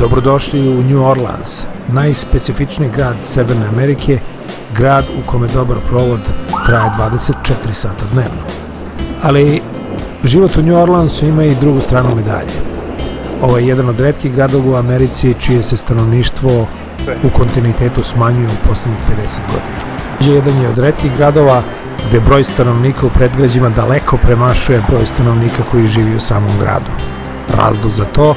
Dobrodošli u New Orleans, najspecifičniji grad Severne Amerike, grad u kome dobar provod traje 24 sata dnevno. Ali život u New Orleansu ima i drugu stranu medalje. Ovo je jedan od retkih gradova u Americi čije se stanovništvo u kontinuitetu smanjuje u poslednjih 50 godina. Jedan je od retkih gradova gde broj stanovnika u predgrađima daleko premašuje broj stanovnika koji živi u samom gradu. Razlog za to,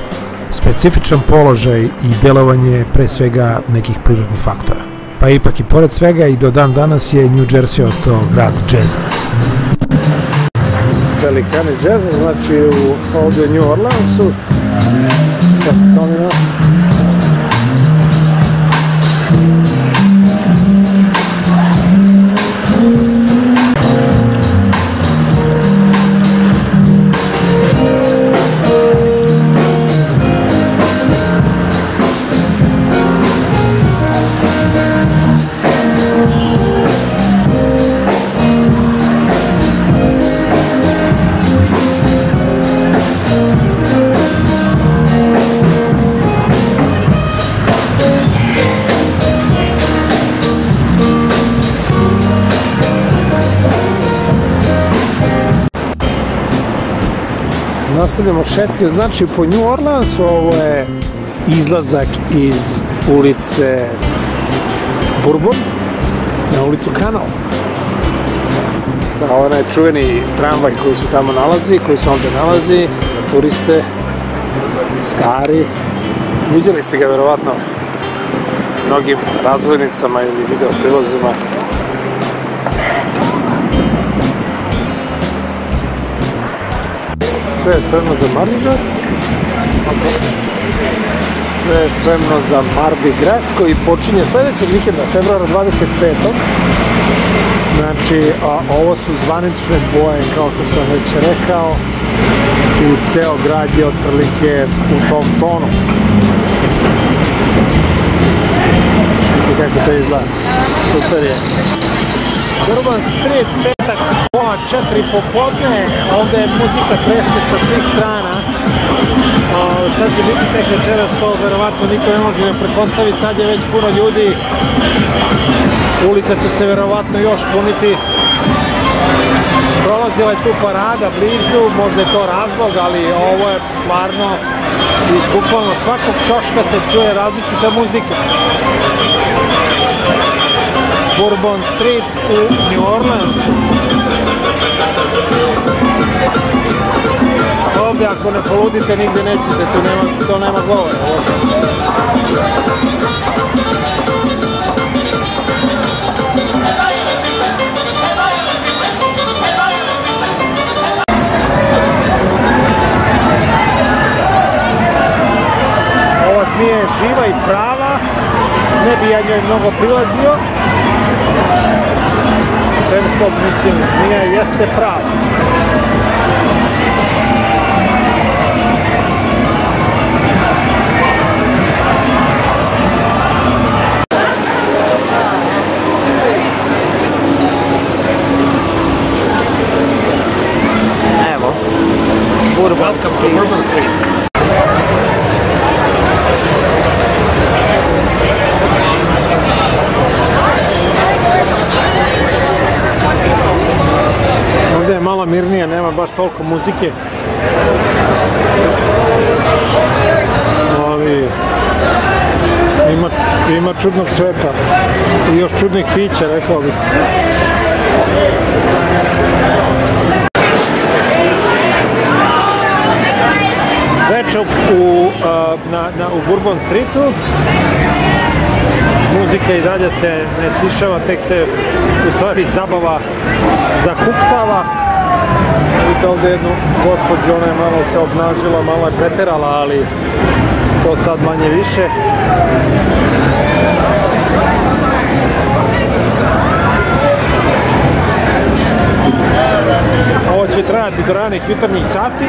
specifičan položaj i delovanje pre svega nekih prirodnih faktora. Pa ipak i pored svega i do dan danas je New Jersey ostao grad džeza. Velikani džeza, znači ovdje u New Orleansu. Nastavljamo šetke, znači po New Orleansu, ovo je izlazak iz ulice Bourbon na ulicu Kanal. Ovo je onaj čuveni tramvaj koji se tamo nalazi, koji se ovdje nalazi za turiste, stari. Viđali ste ga verovatno mnogim razglednicama ili video prilozima. Sve je spremno za Mardi Gras. Sve je spremno za Mardi Gras koji počinje sljedećeg vikenda, februara 25. Znači, ovo su zvanične boje, kao što sam već rekao, i ceo grad je otprilike u tom tonu. Vidite kako to izgleda. Super je. Bourbon Street, petak, pola 4 popodne, ovdje je muzika trešte sa svih strana. Šta će biti tek večeras, to verovatno niko ne može da prepostavi, sad je već puno ljudi. Ulica će se verovatno još puniti. Prolazila je tu parada blizu, možda je to razlog, ali ovo je stvarno iz bukvalno svakog ćoška se čuje različita muzika. Bourbon Street u New Orleansu. Ovdje ako ne poludite nigdje nećete, to nema govora. Ova zmija je živa i prava, ne bi ja njoj mnogo prilazio. Sve mislim, zmija jeste prava. Evo, Welcome to Bourbon Street. Ovdje je malo mirnije, nema baš toliko muzike. Ali ima čudnog sveta i još čudnih pića, rekao bih. Veče u Bourbon Streetu. Muzika i dalje se ne stišava, tek se u stvari zabava zahuktava. Vidite ovdje jednu gospođu, ona je malo se obnažila, malo je preterala, ali to sad manje više. Ovo će trajati do ranih jutarnjih sati.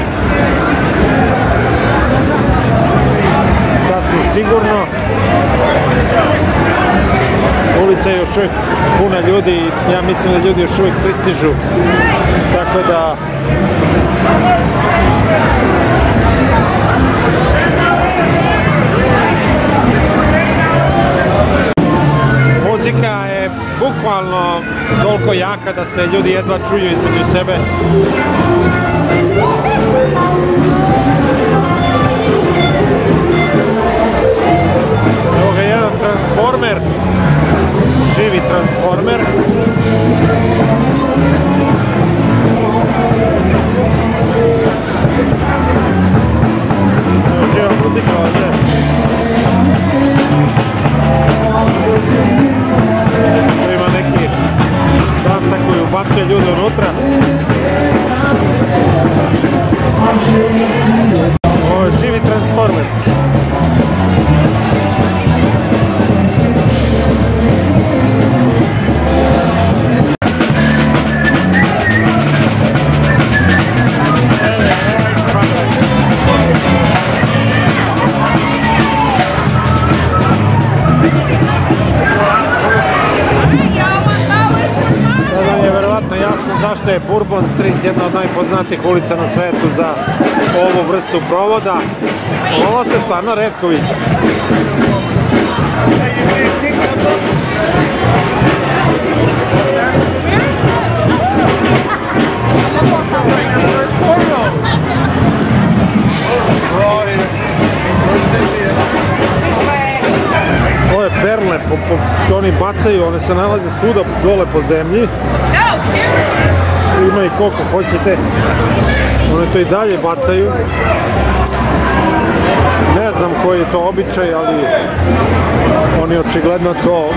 Sasvim sigurno. Ulica je još uvijek puna ljudi i ja mislim da ljudi još uvijek pristižu. Tako da toliko jaka da se ljudi jedva čuju između sebe. Evo ga jedan transformer, živi transformer. Evo živa muzika ovdje. Tu ima neki dasa koji ubacuje ljude unutra. Ovo je živi transformer. Zašto je Bourbon Street jedna od najpoznatijih ulica na svetu za ovu vrstu provoda? Ovo se stvarno retko viđa. Ove perle što oni bacaju, one se nalaze svuda dole po zemlji. Ima i koliko hoćete, one to i dalje bacaju. Ne znam koji je to običaj, ali oni očigledno to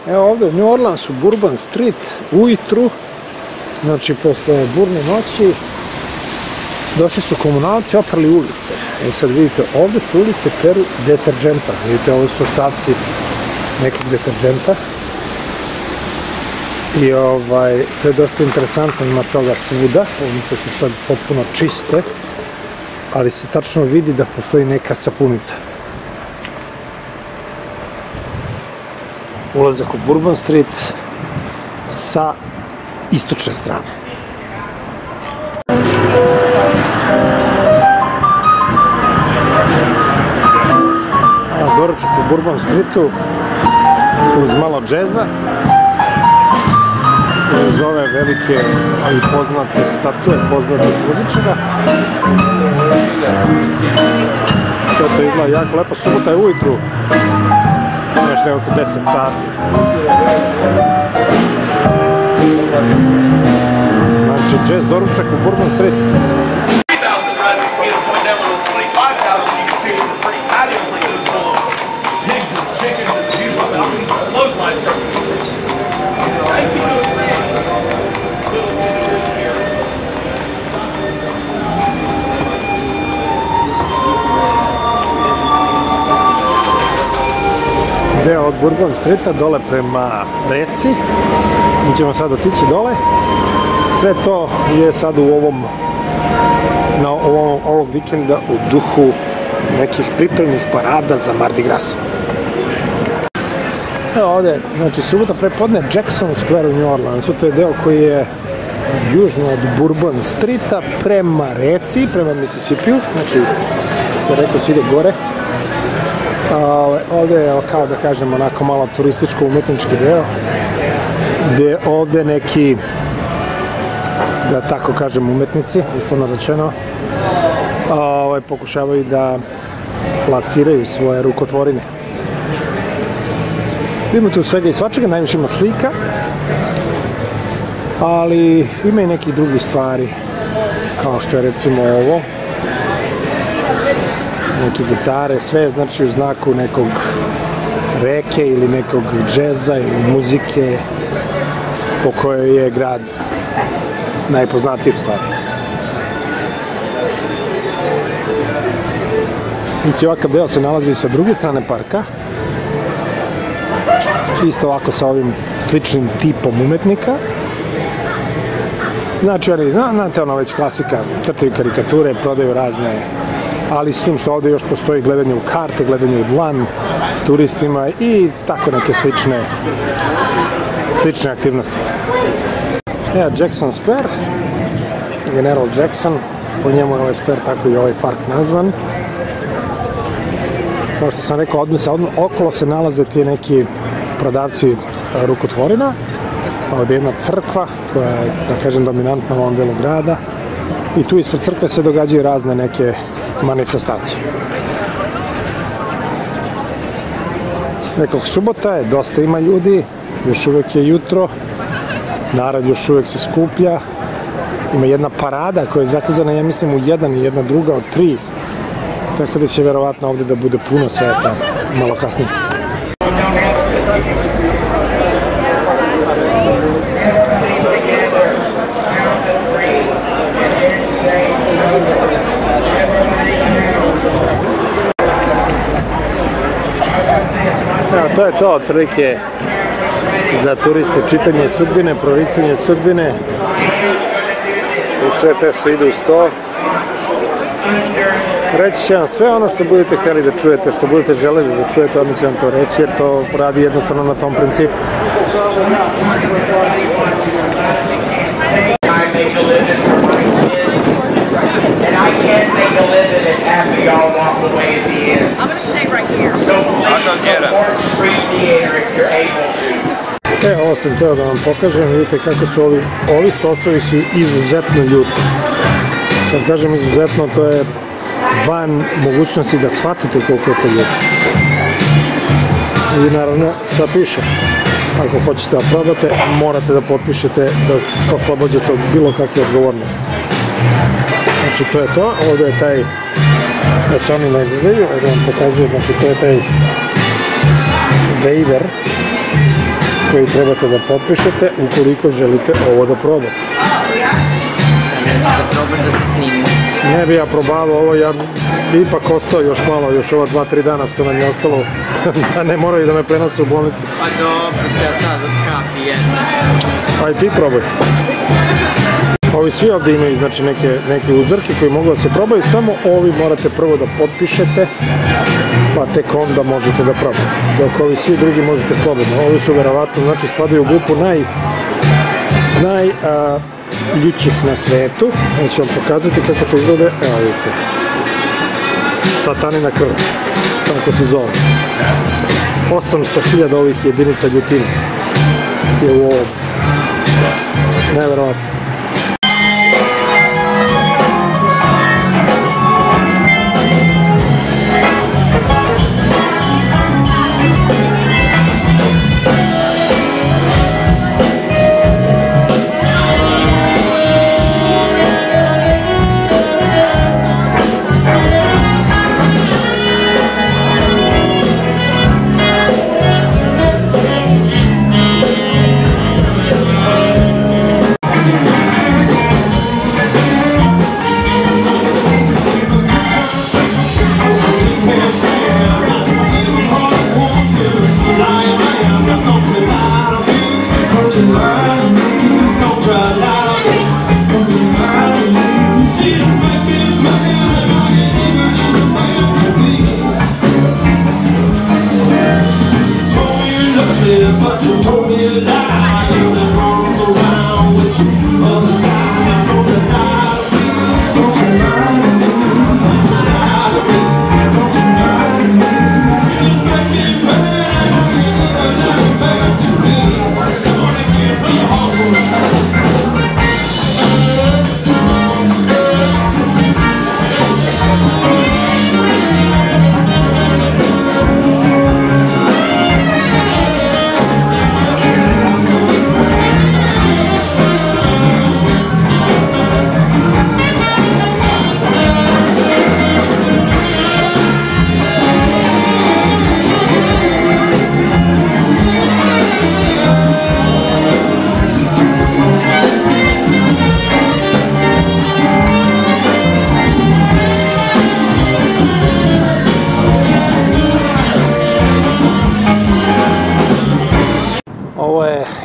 evo ovdje u New Orleansu, Bourbon Street, ujutru, znači posle burne noći, došli su komunalci, oprali ulice. I sad vidite, ovdje su ulice peru deterđenta. Vidite, ovo su ostaci nekog deterđenta. I to je dosta interesantno, ima toga svuda. Ulice su sad potpuno čiste, ali se tačno vidi da postoji neka sapunica. Ulazak u Bourbon Street sa istočne strane. Doručak u Bourbon Streetu uz malo džeza, uz ove velike i poznate statue poznatih muzičara. Sve to izgleda jako lepo, subota je ujutru. Još nekako 10 sati. Znači, jazz doručak u Bourbon Street. Deo od Bourbon Streeta dole prema reci. Mi ćemo sad otići dole. Sve to je sad u ovog vikenda u duhu nekih pripremnih parada za Mardi Gras. Evo ovdje, znači subota prepodne, Jackson Square u New Orleansu, to je deo koji je južno od Bourbon Streeta prema reci, prema Mississippiju, znači, da rekao se ide gore. Ovdje je, kao da kažem, onako malo turističko-umetnički deo, gdje ovdje neki, da tako kažem, umetnici, uslovno rečeno, pokušavaju da plasiraju svoje rukotvorine. Vidimo tu svega i svačega, najviše ima slika, ali ima i nekih drugih stvari, kao što je recimo ovo. Neke gitare, sve znači u znaku nekog reke ili nekog džeza ili muzike po kojoj je grad najpoznatiji u stvari. Isti ovakav deo se nalazi sa druge strane parka. Isto ovako sa ovim sličnim tipom umetnika. Znači oni, znate ono već klasika, crtaju karikature, prodaju razne ali s tim što ovdje još postoji gledanje u karte, gledanje u dlan turistima i tako neke slične aktivnosti. Jackson Square, General Jackson, po njemu je ovaj skver, tako i ovaj park nazvan. Kao što sam rekao, okolo se nalaze ti neki prodavci rukotvorina. Ovdje je jedna crkva koja je, da kažem, dominantna u ovom delu grada. I tu ispred crkve se događaju razne neke manifestacije. Nekog subota je, dosta ima ljudi, još uvijek je jutro, narod još uvijek se skuplja. Ima jedna parada koja je zakazana, ja mislim, u 1 i jedna druga od 3. Tako da će verovatno ovdje da bude puno sveta malo kasnije. Evo, to je to otprilike za turiste, čitanje sudbine, proricanje sudbine i sve te što ide uz to. Reći će vam sve ono što budete htjeli da čujete, što budete želeli da čujete, odmah će vam to reći, jer to radi jednostavno na tom principu. Ovo sam htio da vam pokažem, vidite kako su ovi sosovi su izuzetno ljuti. Kad kažem izuzetno, to je van mogućnosti da shvatite koliko je to ljuto. I naravno, šta piše? Ako hoćete da probate, morate da potpišete da oslobođate od bilo kakve odgovornosti. Znači, to je to. Ovdje je taj, da se oni ne izazaju, da vam pokazuje, znači, to je taj waiver koji trebate da potpišete ukoliko želite ovo da probate. Ne bi ja probavao ovo, ja bi ipak ostao još malo, još ova 2-3 dana što nam je ostalo, da ne moraju da me prenose u bolnicu. Pa dobro, sad kapi jedna. Ajde ti probaj. Ovi svi ovdje imaju, znači, neke uzorke koji mogu da se probaju, samo ovi morate prvo da potpišete, pa tek onda možete da probate. Dok ovi svi drugi možete slobodno. Ovi su verovatno, znači, spadaju u grupu najljućih na svetu. Ja ću vam pokazati kako to izgleda. Evo vidite. Satanina krv. Tako se zove. 800.000 ovih jedinica ljutine je u ovom. Neverovatno.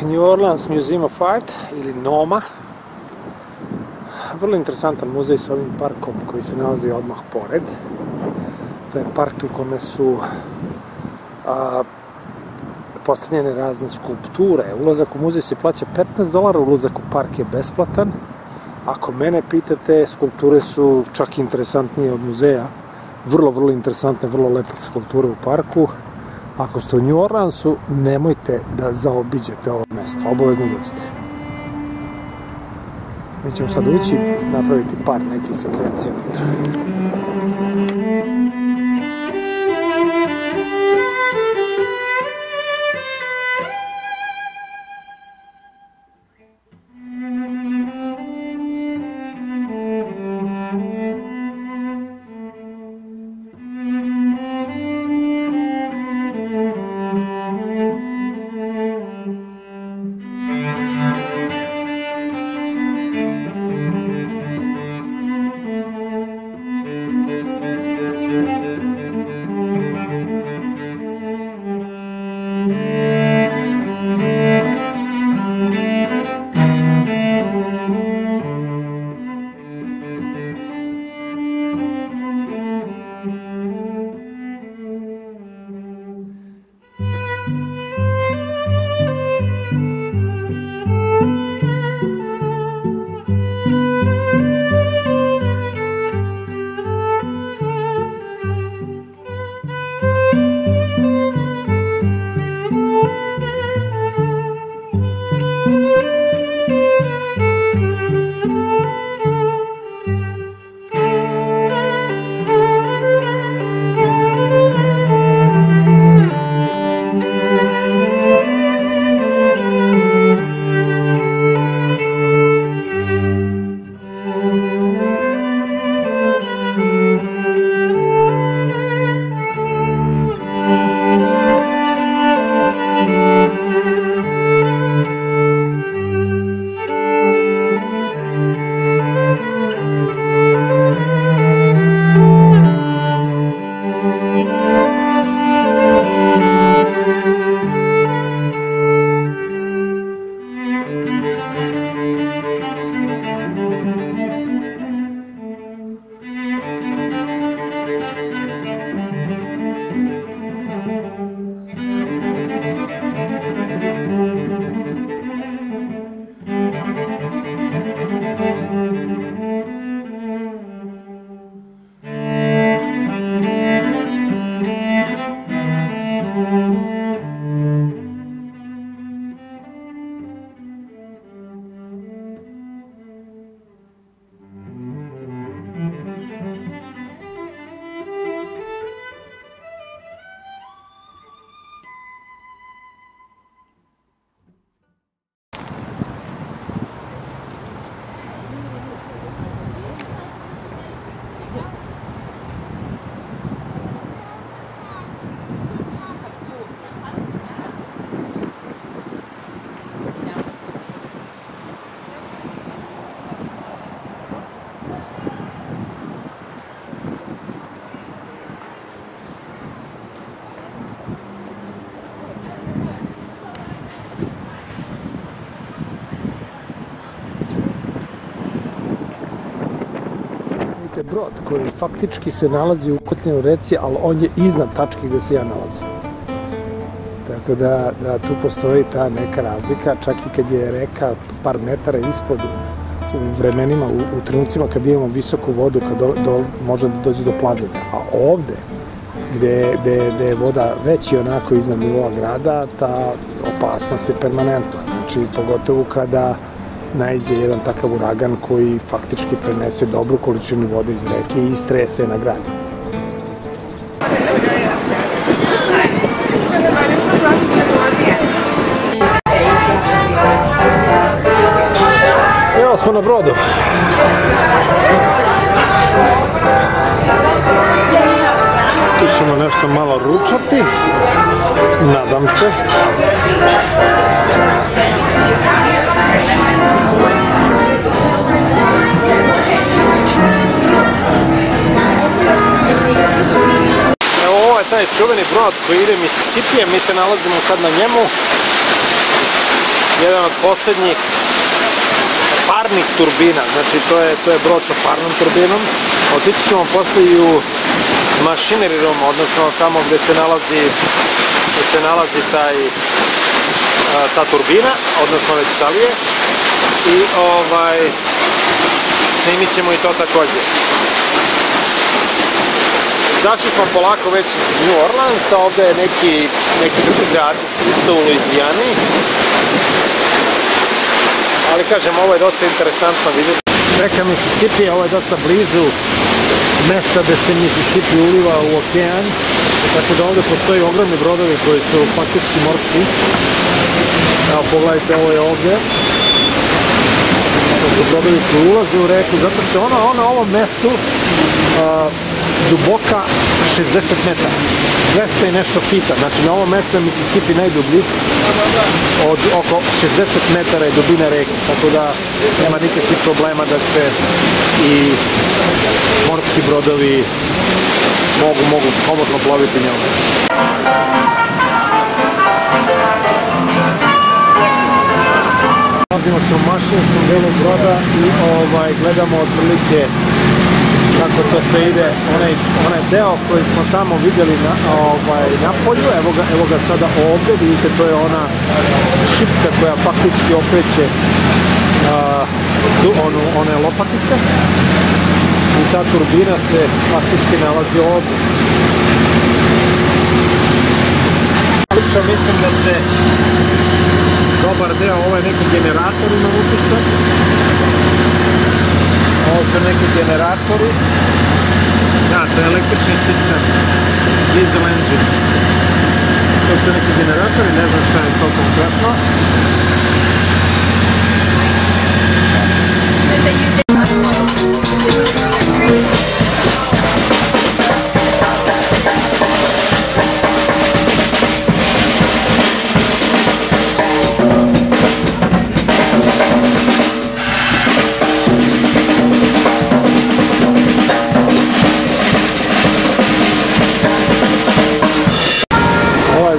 New Orleans Museum of Art ili NOMA. Vrlo interesantan muzej s ovim parkom koji se nalazi odmah pored. To je park u kome su postavljene razne skulpture. Ulazak u muzej se plaća $15, ulazak u park je besplatan. Ako mene pitate, skulpture su čak interesantnije od muzeja. Vrlo interesantne, vrlo lepe skulpture u parku. Ako ste u New Orleansu, nemojte da zaobiđete ovo mesto. Obavezno dođete. Mi ćemo sad ući, napraviti par nekih sekvencija. Brod koji faktički se nalazi u ukotnjenoj reci, ali on je iznad tačke gde se ja nalazim. Tako da tu postoji ta neka razlika, čak i kad je reka par metara ispod u vremenima, u trenucima kad imamo visoku vodu, kad može da dođe do plavljenja. A ovde, gde je voda već i onako iznad nivoa grada, ta opasnost je permanentna. Znači, pogotovo kada naiđe jedan takav uragan koji faktički prenese dobru količinu vode iz reke i istrese na grad. Evo smo na brodu. Tu ćemo nešto malo ručati, nadam se. Ovo je taj čuveni brod koji ide Mississippijem, mi se nalazimo sad na njemu. Jedan od posljednjih parnih turbina, znači to je brod sa parnom turbinom. Otići ćemo posle i u machinery room, odnosno tamo gde se nalazi ta turbina, odnosno već stalije, i snimit ćemo i to također. Zašli smo polako već iz New Orleansa, ovdje je neki drugi grad, isto u Luizijani. Ali kažem, ovo je dosta interesantno vidjeti. Reka Mississippi, ovo je dosta blizu mesta gde se Mississippi uliva u okean. Tako da ovdje postoji ogromni brodovi koji su faktički morski. Evo, pogledajte, ovo je ovdje. To su brodovi koji ulaze u reku, zato što ona na ovom mestu duboka 60 metara. 200 i nešto fita. Znači na ovom mestu je Mississippi najdublji. Od oko 60 metara je dubina reke. Tako da nema nikakvih problema da se i morski brodovi mogu komotno ploviti njom. Nalazimo se u mašinskom delu broda i gledamo otprilike kako to sve ide. Onaj deo koji smo tamo vidjeli na polju, evo ga sada ovdje, vidite, to je ona šipka koja faktički okreće one lopatice i ta turbina se faktički nalazi ovdje. Lično mislim da se dobar deo, ovo je neki generator, imam utisak. Ovo su neki generatori. Da, to je električni sistem. Diesel engine. To su neki generatori, ne znam šta je to konkretno.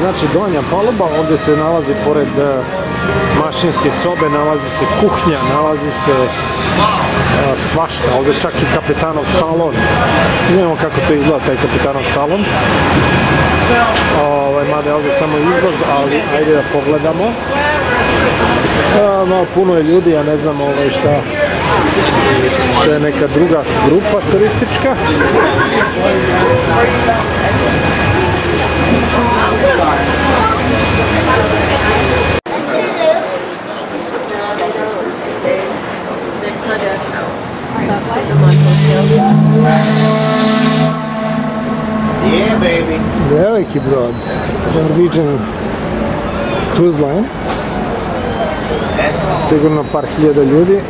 Znači donja paluba, ovdje se nalazi pored mašinske sobe, nalazi se kuhnja, nalazi se svašta, ovdje čak i kapetanov salon. Vidimo kako to izgleda taj kapetanov salon. Mada je ovdje samo izlaz, ali ajde da pogledamo. Malo puno je ljudi, ja ne znam šta. To je neka druga grupa turistička. Yeah, baby. Veliki brod. Norwegian Cruise Line. Sigurno par hiljada ljudi.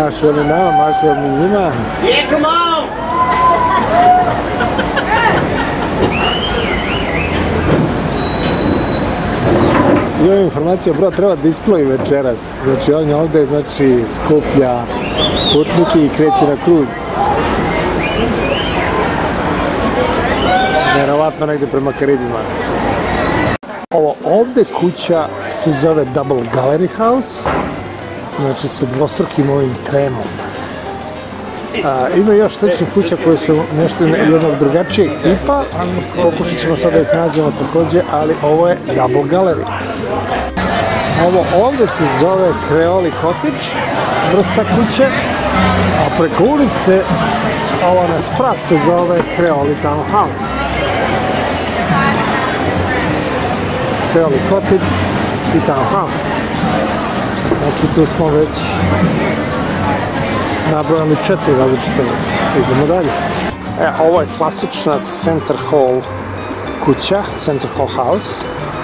Maš li nama, maš li mi njima? Yeah, come on! I ova informacija, brod treba da isplovi večeras. Znači on je ovdje, skuplja putnike i kreće na kruz. Vjerovatno negdje prema Karibima. Ovo ovdje kuća se zove Double Gallery House. Znači sa dvostrukim ovim kremom. Ima još sličnih kuća koje su nešto jednog drugačijeg tipa. Pokušat ćemo sad da ih nađemo također, ali ovo je Double Gallery. Ovo ovdje se zove Creole Cottage, vrsta kuće, a preko ulice ovo na sprat se zove Creole Townhouse. Creole Cottage i Townhouse. Znači tu smo već nabrojali 4 različite vrste. Idemo dalje. Ovo je klasična Center Hall kuća, Center Hall House.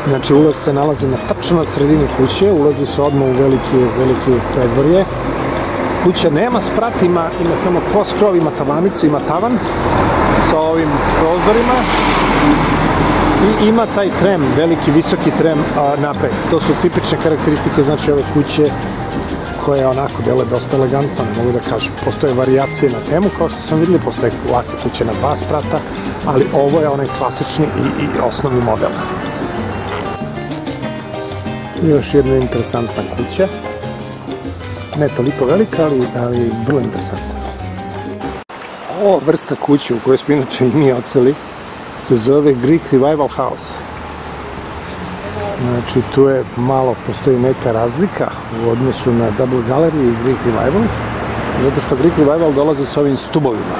Znači ulaz se nalazi tačno na sredini kuće, ulazi se odmah u veliki predvorje. Kuća nema sprat, ima samo kroz krov, ima tavanicu, ima tavan sa ovim prozorima i ima taj trem, veliki, visoki trem napred. To su tipične karakteristike, znači ove kuće koje onako dele dosta elegantno, ne mogu da kažem. Postoje varijacije na temu, kao što sam vidjeli, postoje lake kuće na 2 sprata, ali ovo je onaj klasični i osnovni model. Još jedna interesantna kuća. Ne toliko velika, ali vrlo interesantna. Ova vrsta kuće u kojoj smo inače i mi odseli se zove Greek Revival House. Znači tu je malo, postoji neka razlika u odnosu na Double Gallery i Greek Revival, zato što Greek Revival dolazi s ovim stubovima,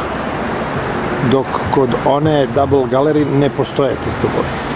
dok kod one Double Gallery ne postoje ti stubovi.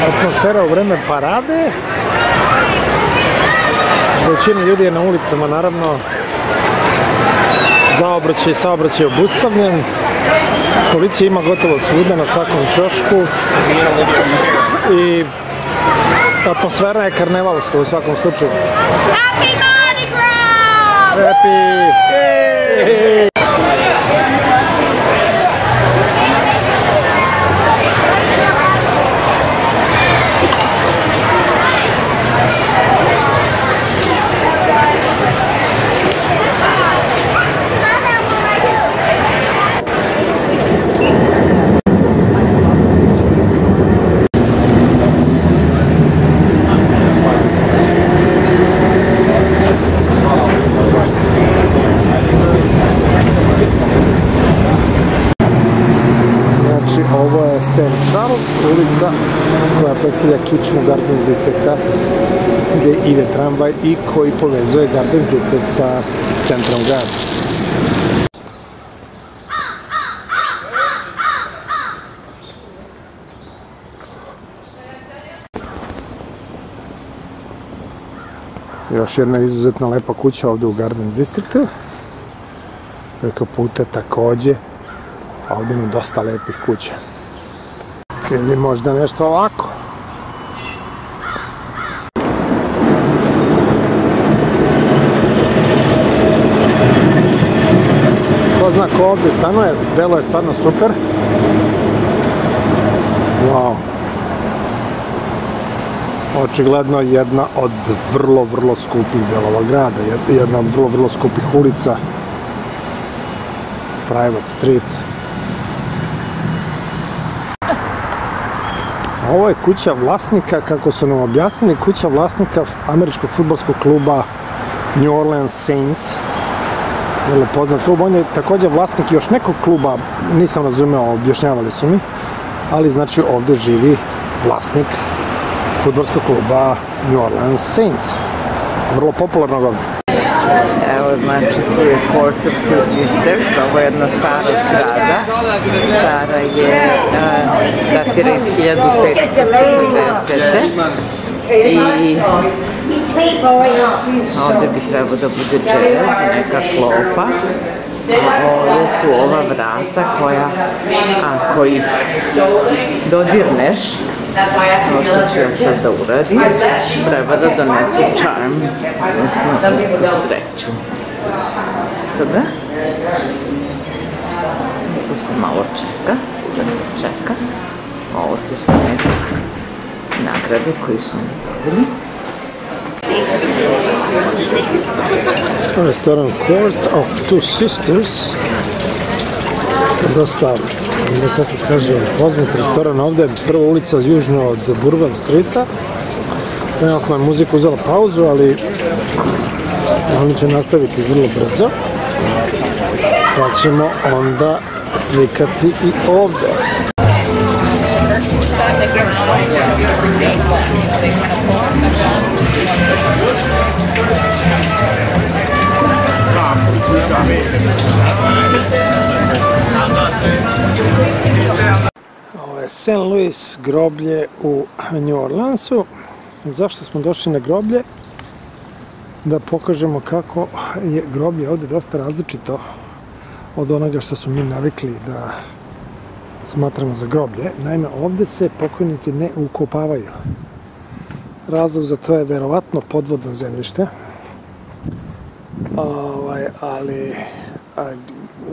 Atmosfera u vreme parade. Većina ljudi je na ulicama, naravno. Saobraćaj je obustavljen. Policija ima gotovo svuda, na svakom ćošku. I atmosfera je karnevalska u svakom slučaju. Happy Mardi Gras! Happy! Hey! Ovo je St. Charles, ulica koja predstavlja kičmu Gardens distrikta, gdje ide tramvaj i koji povezuje Gardens distrikt sa centrom grada. Još jedna izuzetno lepa kuća ovdje u Gardens distriktu. Preko puta također. Ovdje ima dosta lepih kuća. Ili možda nešto ovako. Ko zna ko ovdje stanuje, delo je stvarno super. Wow. Očigledno jedna od vrlo skupih delova grada. Jedna od vrlo skupih ulica. Private Street. Ovo je kuća vlasnika, kako su nam objasnili, kuća vlasnika američkog fudbalskog kluba New Orleans Saints, vrlo poznat klub. On je također vlasnik još nekog kluba, nisam razumeo, objašnjavali su mi, ali znači ovdje živi vlasnik fudbalskog kluba New Orleans Saints, vrlo popularnog ovdje. Evo, znači, tu je Court of Two Sisters, ovo je jedna stara zgrada, stara je, datira iz 1540. I ovdje bi trebao da bude džerez, neka klopa, a ovdje su ova vrata koja, ako ih dodirneš, ono što ću ja sad da uradim, treba da donesu charm, odnosno sreću. Toga? Tu se malo čeka, svuda se čeka. Ovo su sve neke nagrade koji su mi dobili. Restoran Court of Two Sisters, dosta, da tako kažem, poznat restoran ovdje, prva ulica južno od Bourbon Streeta. Nekako je muzika uzela pauzu, ali oni će nastaviti vrlo brzo, pa ćemo onda slikati i ovdje. Ovo je St. Louis groblje u New Orleansu. Zašto smo došli na groblje? Da pokažemo kako je groblje ovdje dosta različito od onoga što smo mi navikli da smatramo za groblje. Naime, ovdje se pokojnici ne ukopavaju. Razlog za to je verovatno podvodno zemljište. Ali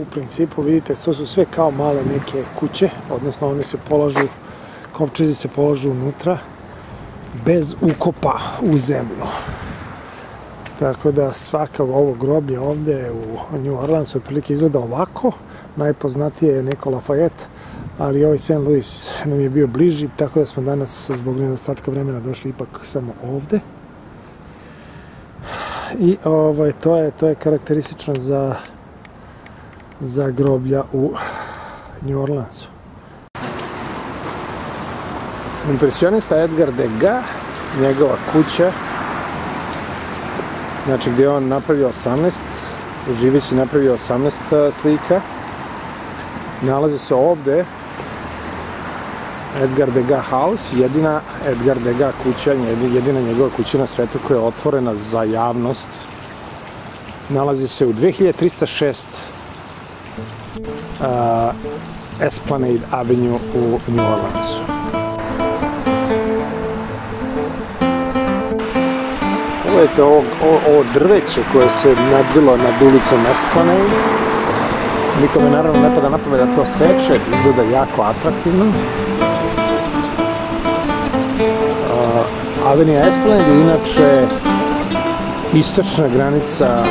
u principu vidite, to su sve kao male neke kuće, odnosno oni se polažu, kovčezi se polažu unutra bez ukopa u zemlju. Tako da svaka ovo groblje ovdje u New Orleansu otprilike izgleda ovako. Najpoznatije je neko Lafayette, ali ovaj St. Louis nam je bio bliži, tako da smo danas zbog nedostatka vremena došli ipak samo ovdje. I to je karakteristično za groblja u New Orleansu. Impresionista Edgar Degas, njegova kuća, znači gdje je on napravio 18, živeći napravio 18 slika, nalazi se ovdje Edgar Degas House, jedina Edgar Degas kuća, jedina njegova kuća na svetu koja je otvorena za javnost. Nalazi se u 2306 Esplanade Avenue u New Orleansu. Pogledajte ovo drveće koje se nadvilo nad ulicom Esplanade. Nikome naravno ne pada na pamet da to seče, izgleda jako atraktivno. Avenija Esplanade je inače istočna granica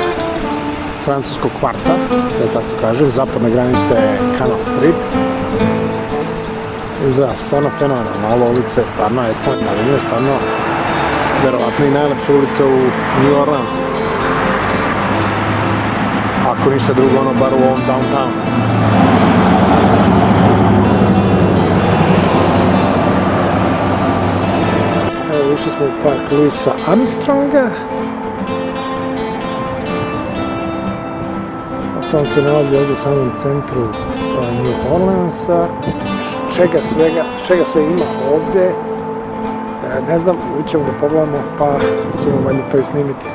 francuskog kvarta, da tako kažem, zapadna granica je Canal Street. Izgleda stvarno fenomenalno, ova ulica je stvarno, Esplanade Avenue je stvarno verovatno i najlepša ulica u New Orleansu. Ako ništa drugo, ono bar u ovom downtownu. Evo, ušli smo u park Louisa Armstronga. On se nalazi ovdje u samom centru New Orleansa. Čega sve ima ovdje, ne znam, ćemo da pogledamo pa ćemo valjda to i snimiti.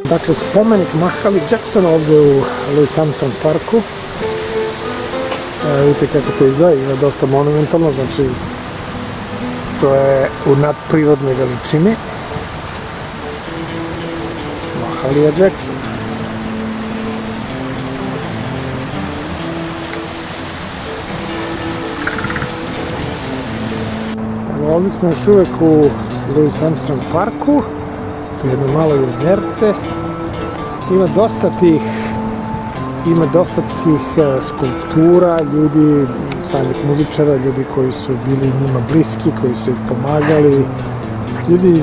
Dakle, spomenik Mahalia Jacksona ovdje u Louis Armstrong parku. Vidite kako to izgleda, ima dosta monumentalno, znači to je u nadprirodnoj veličini. Mahalia Jackson. Ovdje smo još uvijek u Louis Armstrong parku. To je jedno malo jezerce. Ima dosta tih skulptura, ljudi samih muzičara, ljudi koji su bili njima bliski, koji su ih pomagali. Ljudi,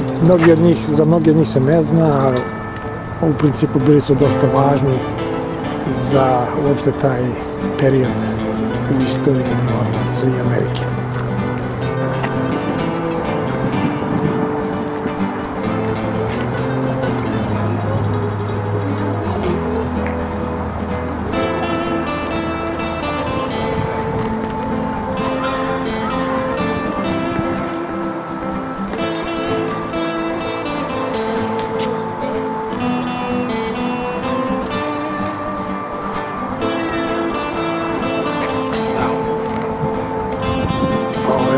za mnogi od njih se ne zna, a u principu bili su dosta važni za uopšte taj period u istoriji New Orleansa i Amerike.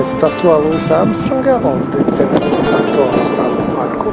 Statua Louisa Armstronga, ovdje je centralna statua u samom parku.